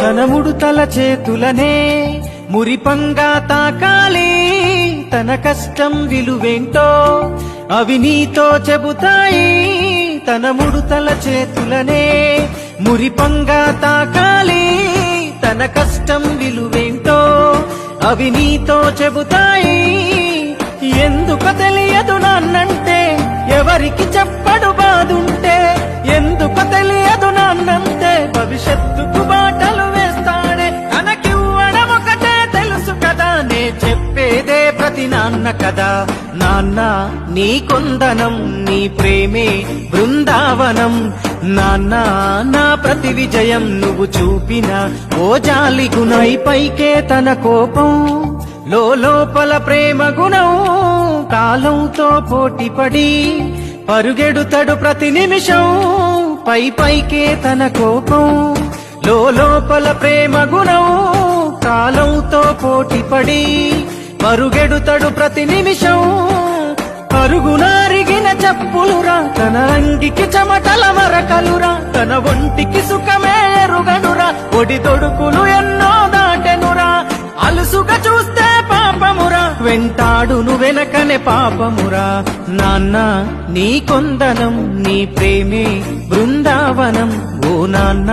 తన ముడుతల చేతులనే మురిపంగా తాకాలి, తన కష్టం విలువేంటో అవి నీతో చెబుతాయి. తన ముడుతల చేతులనే మురిపంగా తాకాలి, తన కష్టం విలువేంటో అవి నీతో చెబుతాయి. ఎందుకు తెలియదు నాన్నంటే, ఎవరికి చెప్పడు బాదుంటే, ఎందుకు తెలియదు నాన్నంటే, భవిష్యత్తుకు బాటలు వేస్తాడే. తనకివ్వడం ఒకటే తెలుసు కదా, నే చెప్పేదే ప్రతి నాన్న కదా. నాన్న నీ కొందనం, నీ ప్రేమే బృందావనం. నాన్న నా ప్రతి విజయం నువ్వు చూపిన ఓ జాలి గుణై. పైకే తన కోపం, లోపల ప్రేమ గుణం. కాలంతో పోటీపడి పరుగెడుతడు ప్రతి నిమిషం. పైకే తన కోపం, లోపల ప్రేమ గుణం. కాలంతో పోటీపడి పరుగెడుతడు ప్రతి నిమిషం. పరుగునారిగిన చెప్పులురా, తన అంగికి చెమటల మరకలురా, తన ఒంటికి సుఖమే ఎరుగనురా. ఒడి తొడుకులు ఎన్నో దాటెనురా, అలుసుగా చూస్తే పాపమురా, వెంటాడును వెనకనే పాపమురా. నాన్న నీ కొందనం, నీ ప్రేమే బృందావనం. ఓ నాన్న.